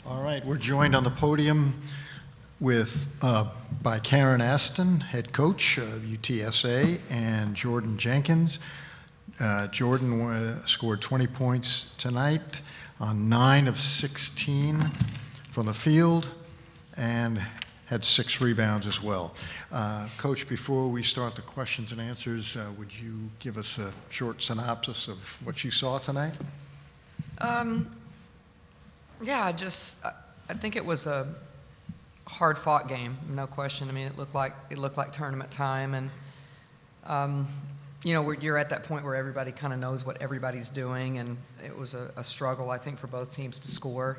All right, we're joined on the podium by Karen Aston, head coach of UTSA, and Jordyn Jenkins. Jordyn scored 20 points tonight on 9 of 16 from the field and had 6 rebounds as well. Coach, before we start the questions and answers, would you give us a short synopsis of what you saw tonight? Yeah, I think it was a hard-fought game, no question. I mean, it looked like tournament time, and you're at that point where everybody kind of knows what everybody's doing, and it was a struggle, I think, for both teams to score.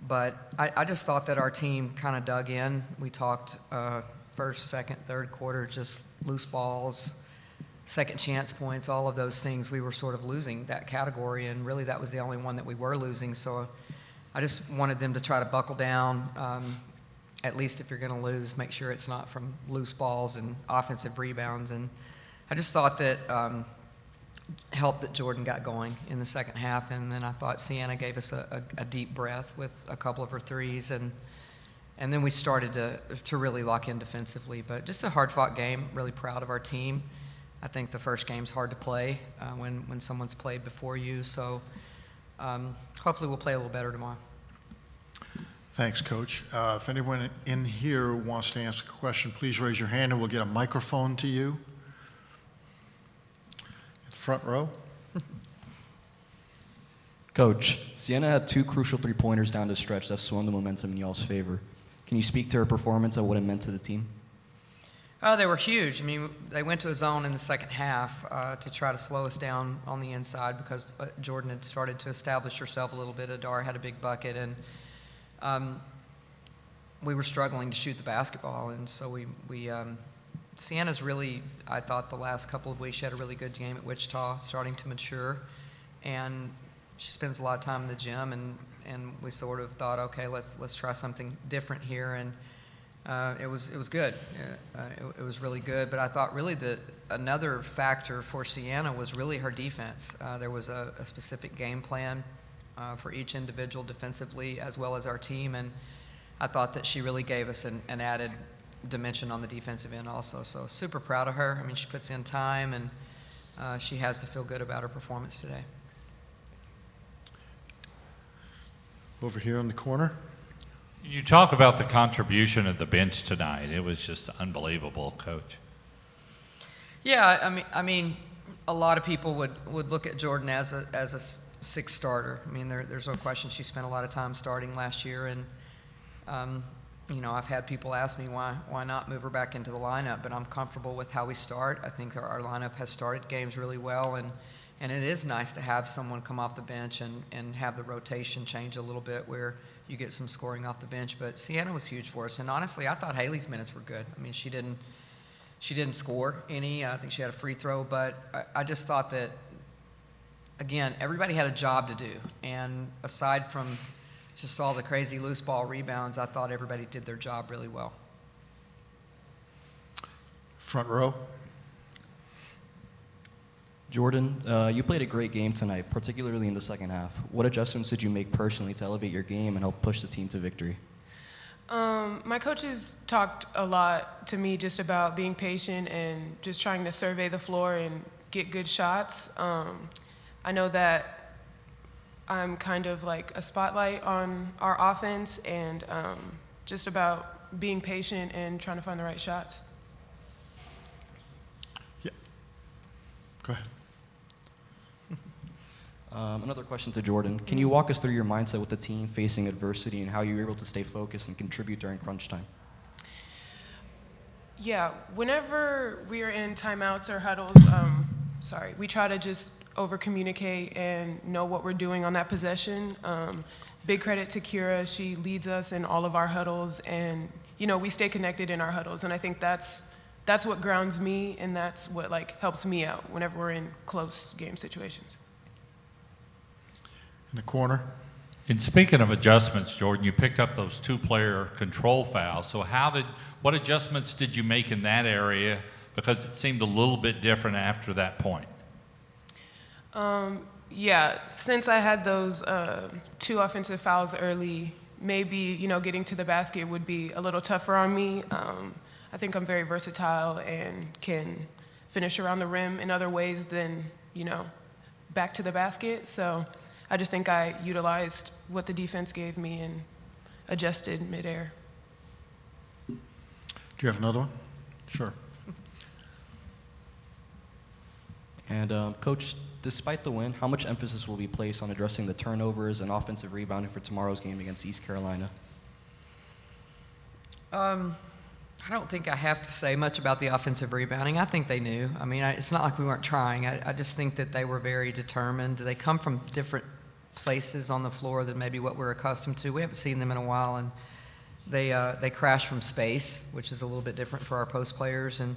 But I just thought that our team kind of dug in. We talked first, second, third quarter, just loose balls, second chance points, all of those things. We were sort of losing that category, and really that was the only one that we were losing. So I just wanted them to try to buckle down. At least if you're going to lose, make sure it's not from loose balls and offensive rebounds. And I just thought that helped that Jordyn got going in the second half, and then I thought Sienna gave us a deep breath with a couple of her threes, and then we started to really lock in defensively. But just a hard-fought game. Really proud of our team. I think the first game's hard to play when someone's played before you. So hopefully we'll play a little better tomorrow. Thanks, Coach. If anyone in here wants to ask a question, please raise your hand and we'll get a microphone to you. Front row. Coach, Sienna had 2 crucial 3-pointers down the stretch that swung the momentum in y'all's favor. Can you speak to her performance and what it meant to the team? Oh, they were huge. I mean, they went to a zone in the second half to try to slow us down on the inside because Jordyn had started to establish herself a little bit. Adar had a big bucket, and we were struggling to shoot the basketball. And so we Sienna's really, I thought the last couple of weeks, she had a really good game at Wichita, starting to mature. And she spends a lot of time in the gym, and we sort of thought, okay, let's try something different here. And it was good. It was really good. But I thought really that another factor for Sienna was really her defense. There was a specific game plan for each individual defensively as well as our team. And I thought that she really gave us an added dimension on the defensive end also. So super proud of her. I mean, she puts in time, and she has to feel good about her performance today. Over here in the corner. You talk about the contribution of the bench tonight. It was just unbelievable, Coach. Yeah, I mean, a lot of people would look at Jordyn as a sixth starter. I mean, there's no question she spent a lot of time starting last year, and I've had people ask me why not move her back into the lineup, but I'm comfortable with how we start. I think our lineup has started games really well, and it is nice to have someone come off the bench and have the rotation change a little bit where you get some scoring off the bench. But Sienna was huge for us, and honestly, I thought Haley's minutes were good. I mean, she didn't score any. I think she had a free throw, but I just thought that, again, everybody had a job to do, and aside from just all the crazy loose ball rebounds, I thought everybody did their job really well. Front row. Jordyn, you played a great game tonight, particularly in the second half. What adjustments did you make personally to elevate your game and help push the team to victory? My coaches talked a lot to me just about being patient and just trying to survey the floor and get good shots. I know that I'm kind of like a spotlight on our offense, and just about being patient and trying to find the right shots. Yeah. Go ahead. Another question to Jordyn. Can you walk us through your mindset with the team facing adversity and how you were able to stay focused and contribute during crunch time? Yeah, whenever we are in timeouts or huddles, we try to just over-communicate and know what we're doing on that possession. Big credit to Kira. She leads us in all of our huddles, and, we stay connected in our huddles, and I think that's what grounds me, and that's what, helps me out whenever we're in close game situations. In the corner. And speaking of adjustments, Jordyn, you picked up those 2-player control fouls. So what adjustments did you make in that area? Because it seemed a little bit different after that point. Yeah, since I had those 2 offensive fouls early, maybe, you know, getting to the basket would be a little tougher on me. I think I'm very versatile and can finish around the rim in other ways than, you know, back to the basket. So I just think I utilized what the defense gave me and adjusted midair. Do you have another one? Sure. And Coach, despite the win, how much emphasis will be placed on addressing the turnovers and offensive rebounding for tomorrow's game against East Carolina? I don't think I have to say much about the offensive rebounding. I think they knew. I mean, it's not like we weren't trying. I just think that they were very determined. They come from different places on the floor than maybe what we're accustomed to. We haven't seen them in a while, and they crash from space, which is a little bit different for our post players. And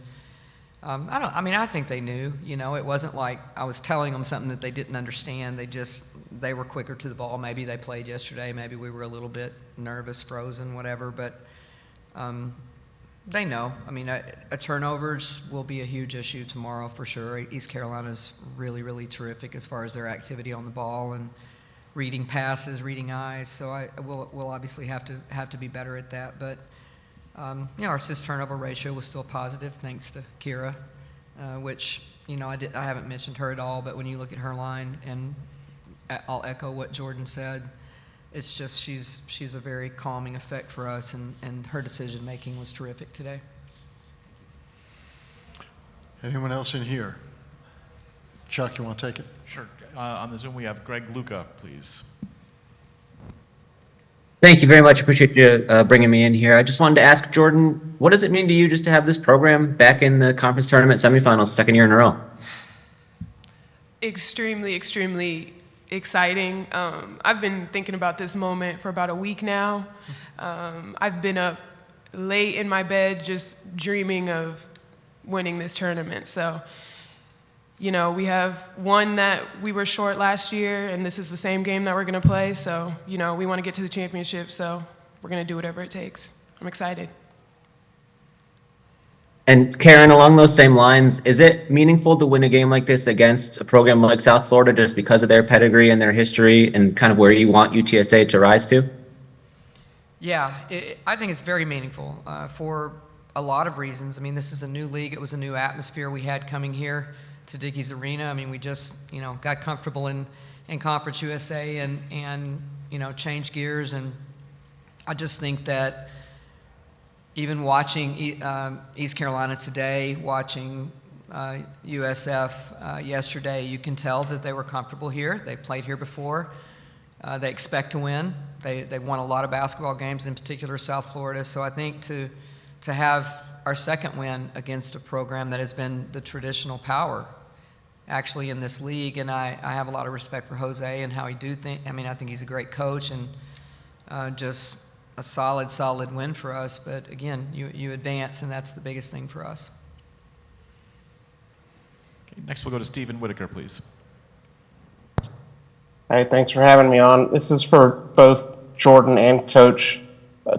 I think they knew. You know, it wasn't like I was telling them something that they didn't understand. They were quicker to the ball. Maybe they played yesterday. Maybe we were a little bit nervous, frozen, whatever. But they know. I mean, turnovers will be a huge issue tomorrow for sure. East Carolina's really, really terrific as far as their activity on the ball and reading passes, reading eyes. So we'll obviously have to be better at that. But our assist turnover ratio was still positive thanks to Kira, which I haven't mentioned her at all. But when you look at her line, and I'll echo what Jordyn said. It's just she's a very calming effect for us, and her decision-making was terrific today. Anyone else in here? Chuck, you want to take it? Sure. On the Zoom, we have Greg Luca, please. Thank you very much. Appreciate you bringing me in here. I just wanted to ask Jordyn, what does it mean to you just to have this program back in the conference tournament semifinals, second year in a row? Extremely, extremely exciting. I've been thinking about this moment for about a week now. I've been up late in my bed just dreaming of winning this tournament. So, we have one that we were short last year, and this is the same game that we're going to play. So, we want to get to the championship, so we're going to do whatever it takes. I'm excited. And Karen, along those same lines, is it meaningful to win a game like this against a program like South Florida just because of their pedigree and their history and kind of where you want UTSA to rise to? Yeah, I think it's very meaningful for a lot of reasons. I mean, this is a new league. It was a new atmosphere we had coming here to Dickey's Arena. I mean, we just, got comfortable in Conference USA and changed gears. And I just think that even watching East Carolina today, watching USF yesterday, you can tell that they were comfortable here. They played here before. They expect to win. They've won a lot of basketball games, in particular South Florida. So I think to have our second win against a program that has been the traditional power actually in this league, and I have a lot of respect for Jose and how he do think. I mean, I think he's a great coach and just a solid win for us. But again, you advance, and that's the biggest thing for us. Okay, next we'll go to Stephen Whitaker, please. Hey, thanks for having me on. This is for both Jordyn and Coach.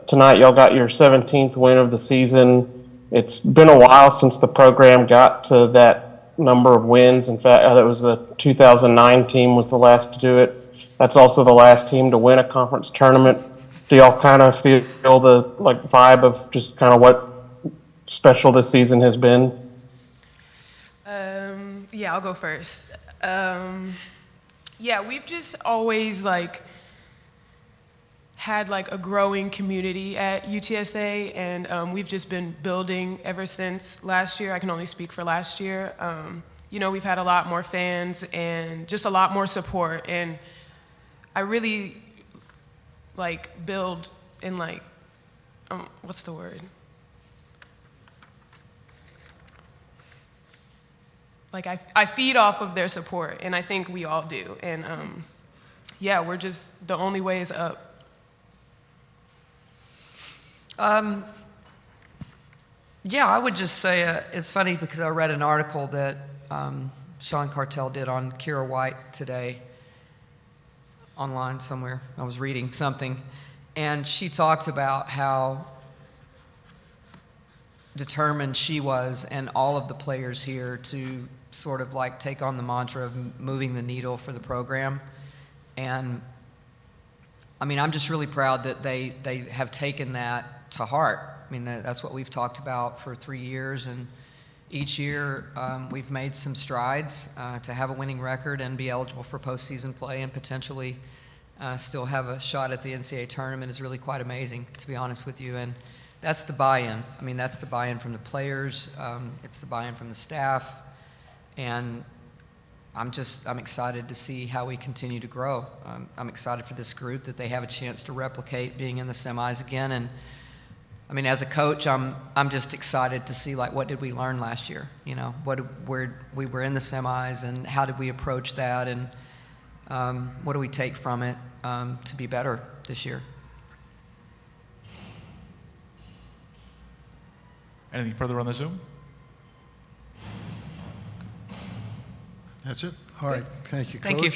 Tonight, y'all got your 17th win of the season. It's been a while since the program got to that number of wins. In fact, that was the 2009 team was the last to do it. That's also the last team to win a conference tournament. Do y'all kind of feel the vibe of just kind of what special this season has been? Yeah, I'll go first. Yeah, we've just always had a growing community at UTSA, and we've just been building ever since last year. I can only speak for last year. We've had a lot more fans and just a lot more support, and I really build in what's the word? I feed off of their support, and I think we all do. And yeah, we're just, the only way is up. Yeah, I would just say it's funny because I read an article that Sean Cartel did on Kira White today online somewhere. I was reading something, and she talked about how determined she was and all of the players here to sort of take on the mantra of moving the needle for the program. And I mean, I'm just really proud that they have taken that to heart. I mean, that's what we've talked about for 3 years, and each year we've made some strides to have a winning record and be eligible for postseason play and potentially still have a shot at the NCAA tournament is really quite amazing, to be honest with you. And that's the buy-in. I mean, that's the buy-in from the players. It's the buy-in from the staff. And I'm excited to see how we continue to grow. I'm excited for this group that they have a chance to replicate being in the semis again. And I mean, as a coach, I'm just excited to see, like, what did we learn last year? You know, where we were in the semis, and how did we approach that, and what do we take from it to be better this year? Anything further on the Zoom? That's it? All right. Thank you, Coach. Thank you.